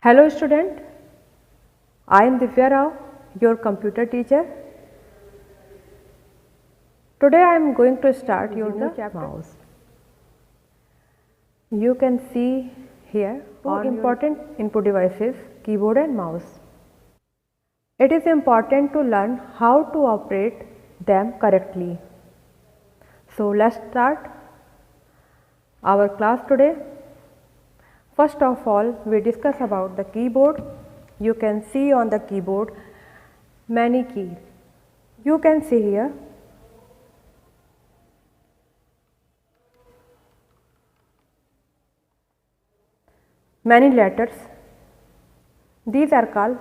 Hello student, I am Divya Rao, your computer teacher. Today I am going to start your new chapter mouse. You can see here two important input devices, keyboard and mouse. It is important to learn how to operate them correctly. So let's start our class today. First of all, we discuss about the keyboard. You can see on the keyboard many keys. You can see here many letters. These are called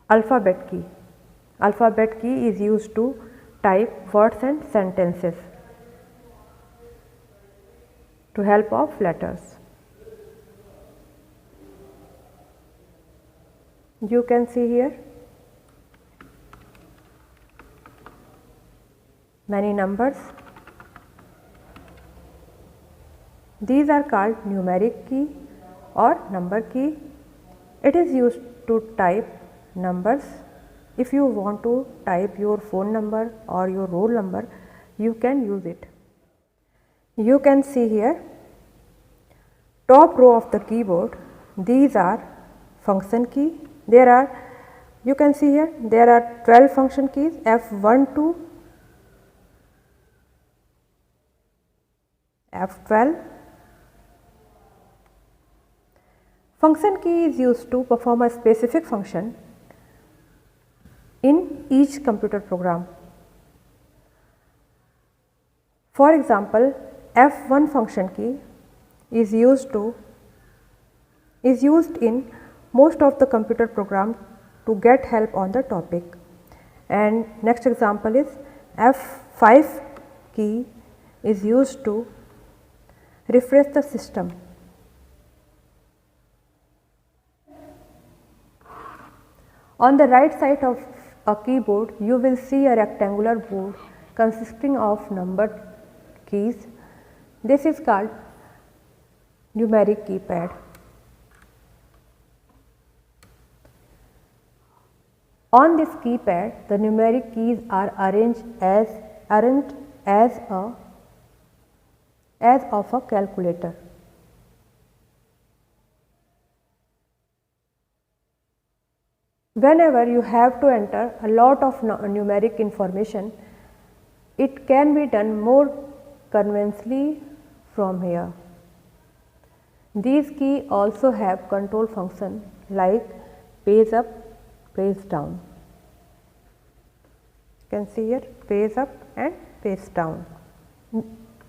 alphabet key. Alphabet key is used to type words and sentences to help of letters. You can see here many numbers. These are called numeric key or number key. It is used to type numbers. If you want to type your phone number or your roll number, you can use it. You can see here top row of the keyboard. These are function key. You can see here there are 12 function keys, F1 to F12. Function key is used to perform a specific function in each computer program. For example, F1 function key is used in most of the computer program to get help on the topic. And next example is F5 key is used to refresh the system. On the right side of a keyboard, you will see a rectangular board consisting of numbered keys. This is called numeric keypad. On this keypad, the numeric keys are arranged as of a calculator. Whenever you have to enter a lot of numeric information, it can be done more conveniently from here. These keys also have control function like page up, page down. You can see here page up and page down.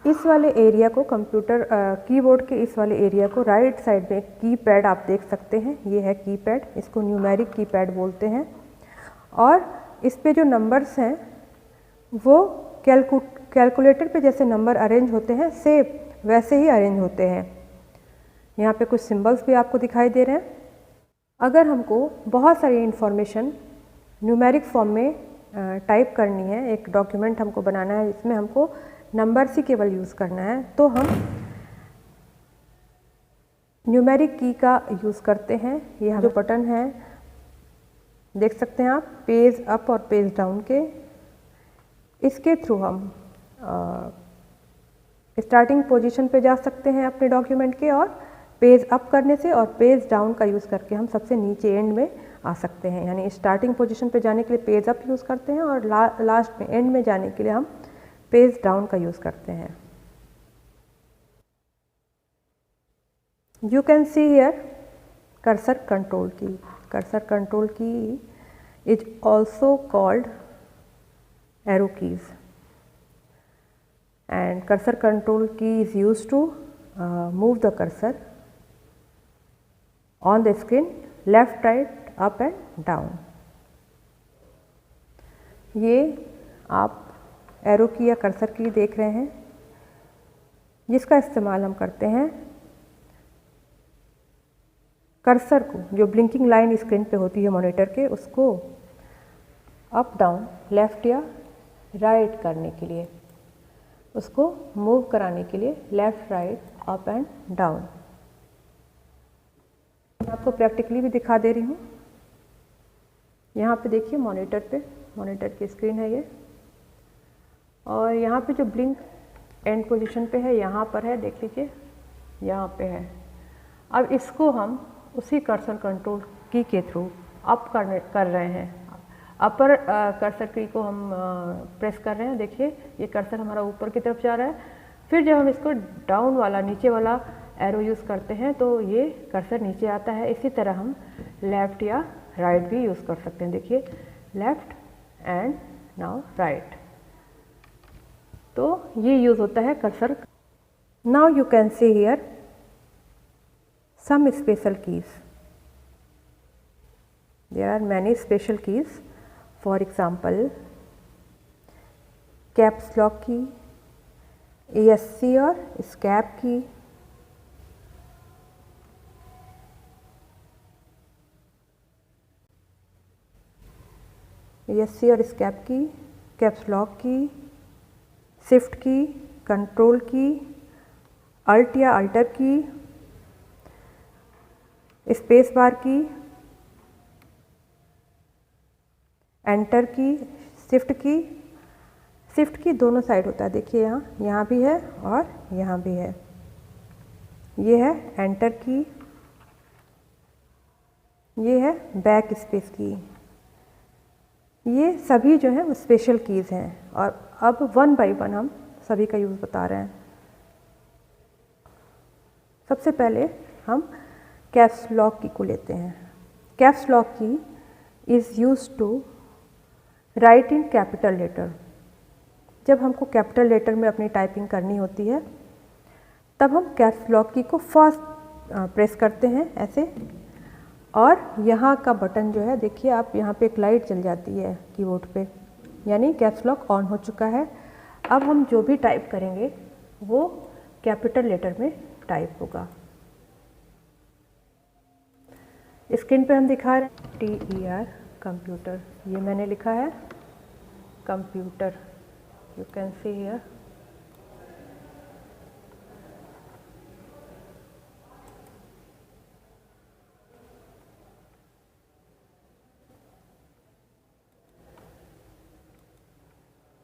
इस वाले area को computer keyboard के इस वाले area को right side में keypad आप देख सकते हैं, ये है कीपैड, इसको न्यूमेरिक कीपैड बोलते हैं। और इस पे जो नंबर्स हैं वो कैलकुलेटर पे जैसे नंबर अरेंज होते हैं सेम वैसे ही अरेंज होते हैं। यहाँ पे कुछ सिंबल्स भी आपको दिखाई दे रहे हैं। अगर हमको बहुत सारी इन्फॉर्मेशन न्यूमेरिक फॉर्म में टाइप करनी है, एक डॉक्यूमेंट हमको बनाना है इसमें हमको नंबर्स ही केवल यूज़ करना है, तो हम न्यूमेरिक की का यूज़ करते हैं। ये जो बटन है देख सकते हैं आप, पेज अप और पेज डाउन के, इसके थ्रू हम स्टार्टिंग पोजीशन पे जा सकते हैं अपने डॉक्यूमेंट के, और पेज अप करने से और पेज डाउन का यूज़ करके हम सबसे नीचे एंड में आ सकते हैं। यानी स्टार्टिंग पोजीशन पे जाने के लिए पेज अप यूज़ करते हैं और लास्ट में एंड में जाने के लिए हम पेज डाउन का यूज़ करते हैं। You can see here cursor control key. Cursor control key is also called arrow keys, and cursor control key is used to move the cursor on the screen left, right, up and down. ये आप arrow की या cursor की देख रहे हैं, जिसका इस्तेमाल हम करते हैं कर्सर को, जो ब्लिंकिंग लाइन स्क्रीन पे होती है मॉनिटर के, उसको अप डाउन लेफ़्ट या राइट करने के लिए, उसको मूव कराने के लिए left right up and down. मैं आपको प्रैक्टिकली भी दिखा दे रही हूँ। यहाँ पे देखिए मॉनिटर की स्क्रीन है ये, और यहाँ पे जो ब्लिंक एंड पोजीशन पे है, यहाँ पर है, देख लीजिए यहाँ पे है। अब इसको हम उसी कर्सर कंट्रोल की के थ्रू अप कर रहे हैं। अपर कर्सर की को हम प्रेस कर रहे हैं, देखिए ये कर्सर हमारा ऊपर की तरफ जा रहा है। फिर जब हम इसको डाउन वाला, नीचे वाला एरो यूज़ करते हैं तो ये कर्सर नीचे आता है। इसी तरह हम लेफ़्ट या राइट भी यूज़ कर सकते हैं, देखिए लेफ़्ट एंड नाउ राइट। तो ये यूज़ होता है cursor. Now you can see here some special keys. There are many special keys. For example, caps lock key, ESC or escape key, ESC और escape key, caps lock key, shift key, control key, alt या alter key, space bar की, enter की, shift की दोनों side होता है, देखिए यहाँ भी है और यहाँ भी है। ये है एंटर की, ये है बैक स्पेस की। ये सभी जो है वो स्पेशल कीज़ हैं, और अब वन बाय वन हम सभी का यूज़ बता रहे हैं। सबसे पहले हम कैप्स लॉक की को लेते हैं। Caps lock key is used to write in capital letter. जब हमको कैपिटल लेटर में अपनी टाइपिंग करनी होती है तब हम कैप्स लॉक की को फर्स्ट प्रेस करते हैं ऐसे, और यहाँ का बटन जो है, देखिए आप यहाँ पे एक लाइट जल जाती है कीबोर्ड पे, यानी कैप्स लॉक ऑन हो चुका है। अब हम जो भी टाइप करेंगे वो कैपिटल लेटर में टाइप होगा। स्क्रीन पे हम दिखा रहे हैं TER कंप्यूटर, ये मैंने लिखा है computer, you can see here.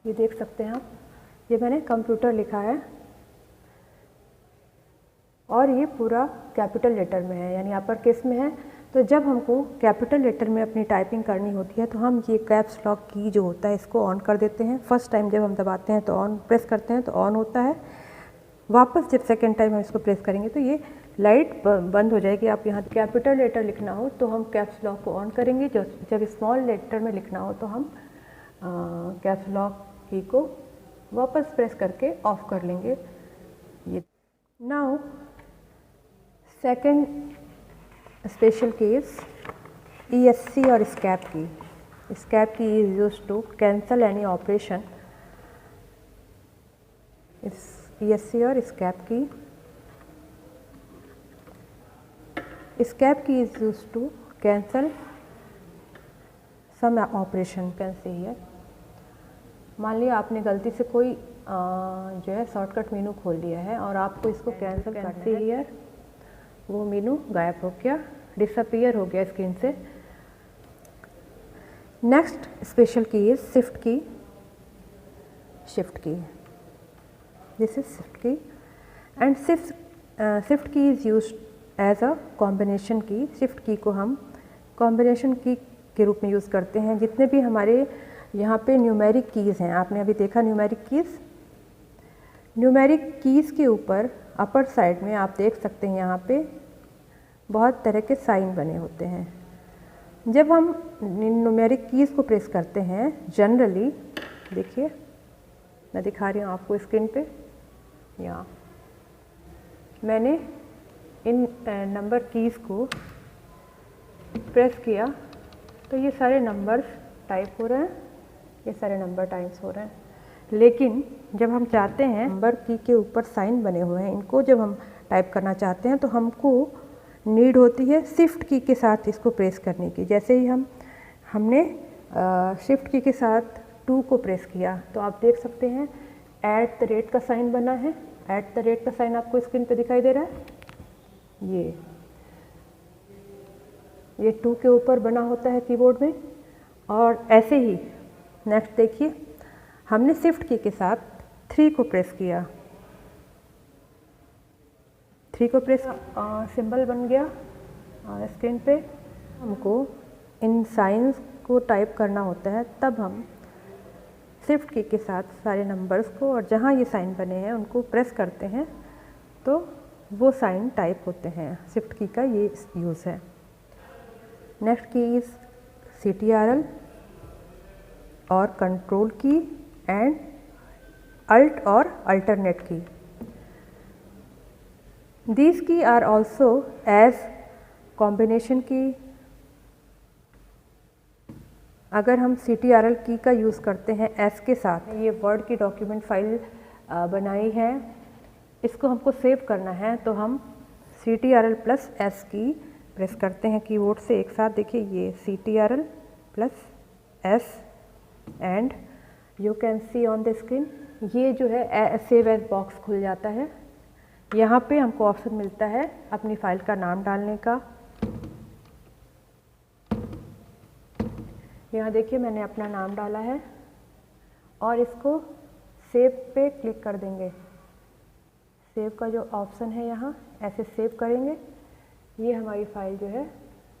ये देख सकते हैं आप, ये मैंने कंप्यूटर लिखा है और ये पूरा कैपिटल लेटर में है, यानी अपर केस में है। तो जब हमको कैपिटल लेटर में अपनी टाइपिंग करनी होती है तो हम ये कैप्स लॉक की जो होता है इसको ऑन कर देते हैं। फर्स्ट टाइम जब हम दबाते हैं तो ऑन प्रेस करते हैं तो ऑन होता है, वापस जब सेकेंड टाइम हम इसको प्रेस करेंगे तो ये लाइट बंद हो जाएगी। आप यहाँ कैपिटल लेटर लिखना हो तो हम कैप्स लॉक को ऑन करेंगे, जब स्मॉल लेटर में लिखना हो तो हम कैप्स लॉक की को वापस प्रेस करके ऑफ कर लेंगे। ये now second special case ESC और escape की। escape की is used to cancel any operation। ESC और escape की, escape की is used to cancel some operation, can see here। मान लिया आपने गलती से कोई जो है शॉर्टकट मेनू खोल लिया है और आपको इसको कैंसिल करना है, वो मेनू गायब हो गया, डिसअपीयर हो गया स्क्रीन से। Next special key is shift key. This is shift key and shift key is used as a combination key. Shift key को हम कॉम्बिनेशन की के रूप में यूज़ करते हैं। जितने भी हमारे यहाँ पे न्यूमेरिक कीज़ हैं, आपने अभी देखा न्यूमेरिक कीज़ के ऊपर अपर साइड में आप देख सकते हैं यहाँ पे बहुत तरह के साइन बने होते हैं। जब हम न्यूमेरिक कीज़ को प्रेस करते हैं जनरली, देखिए मैं दिखा रही हूँ आपको स्क्रीन पे, यहाँ मैंने इन नंबर कीज़ को प्रेस किया तो ये सारे नंबर्स टाइप हो रहे हैं, ये सारे नंबर टाइप्स हो रहे हैं। लेकिन जब हम चाहते हैं नंबर की के ऊपर साइन बने हुए हैं, इनको जब हम टाइप करना चाहते हैं तो हमको नीड होती है शिफ्ट की के साथ इसको प्रेस करने की। जैसे ही हमने शिफ्ट की के साथ 2 को प्रेस किया तो आप देख सकते हैं @ का साइन बना है। @ का साइन आपको स्क्रीन पे दिखाई दे रहा है, ये ये 2 के ऊपर बना होता है कीबोर्ड में। और ऐसे ही नेक्स्ट देखिए, हमने शिफ्ट की के साथ 3 को प्रेस किया, 3 को प्रेस, सिंबल बन गया स्क्रीन पे। हमको इन साइंस को टाइप करना होता है, तब हम शिफ्ट की के साथ सारे नंबर्स को और जहाँ ये साइन बने हैं उनको प्रेस करते हैं तो वो साइन टाइप होते हैं। शिफ्ट की का ये यूज़ है। नेक्स्ट की इज CTRL और कंट्रोल की एंड अल्ट और अल्टरनेट की। These key are also as combination की। अगर हम CTRL की का यूज़ करते हैं S के साथ, ये वर्ड की डॉक्यूमेंट फाइल बनाई है, इसको हमको सेव करना है तो हम CTRL प्लस S की प्रेस करते हैं कीबोर्ड से एक साथ। देखिए ये CTRL plus S and you can see on the screen, ये जो है सेव एज बॉक्स खुल जाता है। यहाँ पे हमको ऑप्शन मिलता है अपनी फाइल का नाम डालने का। यहाँ देखिए मैंने अपना नाम डाला है और इसको सेव पे क्लिक कर देंगे। सेव का जो ऑप्शन है यहाँ ऐसे सेव करेंगे, ये हमारी फाइल जो है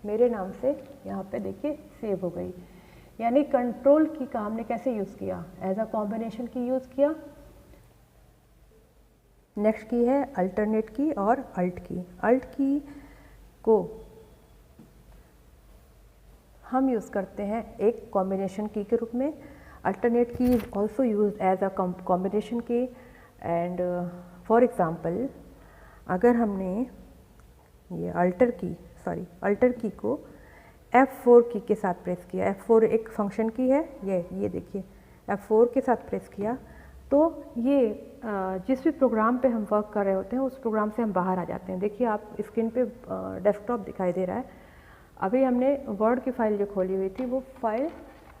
मेरे नाम से यहाँ पे देखिए सेव हो गई। यानी कंट्रोल की का हमने कैसे यूज़ किया, एज अ कॉम्बिनेशन की यूज़ किया। नेक्स्ट की है अल्टरनेट की और अल्ट की। अल्ट की को हम यूज़ करते हैं एक कॉम्बिनेशन की के रूप में। Alternate key is also use as a combination key. And for example, अगर हमने ये अल्टर की को F4 की के साथ प्रेस किया, F4 एक फंक्शन की है, ये देखिए F4 के साथ प्रेस किया तो ये जिस भी प्रोग्राम पे हम वर्क कर रहे होते हैं उस प्रोग्राम से हम बाहर आ जाते हैं। देखिए आप स्क्रीन पे डेस्कटॉप दिखाई दे रहा है। अभी हमने वर्ड की फाइल जो खोली हुई थी वो फाइल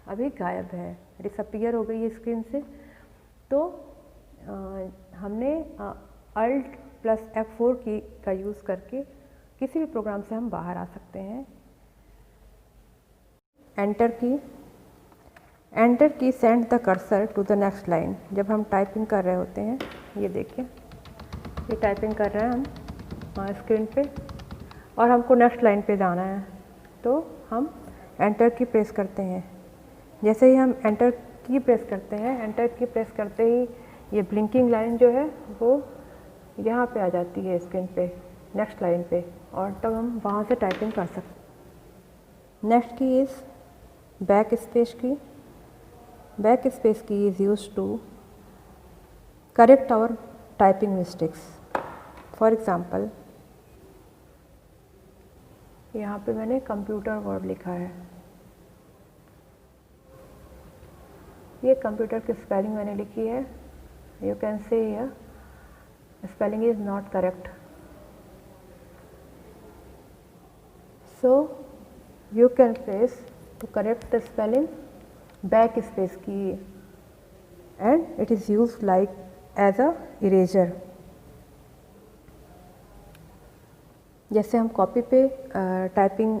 अभी गायब है, डिसअपीयर हो गई है स्क्रीन से। तो हमने अल्ट प्लस F4 की का यूज़ करके किसी भी प्रोग्राम से हम बाहर आ सकते हैं। Enter key send the cursor to the next line. जब हम टाइपिंग कर रहे होते हैं, ये देखिए ये टाइपिंग कर रहे हैं हम स्क्रीन पे और हमको नेक्स्ट लाइन पे जाना है तो हम एंटर की प्रेस करते हैं। जैसे ही हम एंटर की प्रेस करते हैं, एंटर की प्रेस करते ही ये ब्लिंकिंग लाइन जो है वो यहाँ पे आ जाती है स्क्रीन पे, नेक्स्ट लाइन पे, और तब हम वहाँ से टाइपिंग कर सकते हैं। Next key is backspace key. Backspace key is use to correct our typing mistakes. For example, यहाँ पे मैंने कंप्यूटर वर्ड लिखा है, ये कंप्यूटर की स्पेलिंग मैंने लिखी है। You can say here spelling is not correct, so you can press to correct the spelling backspace key and it is used like as a eraser। जैसे हम कॉपी पे टाइपिंग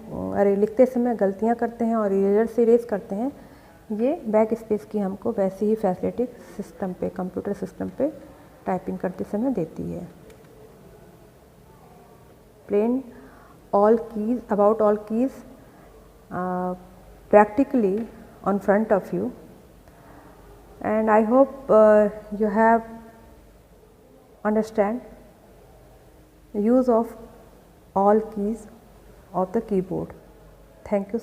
लिखते समय गलतियाँ करते हैं और इरेजर से इरेज करते हैं, ये बैक स्पेस की हमको वैसी ही फैसिलिटी सिस्टम पे, कंप्यूटर सिस्टम पे टाइपिंग करते समय देती है। Plain all keys, about all keys practically on front of you, and I hope you have understand the use of all keys of the keyboard. Thank you.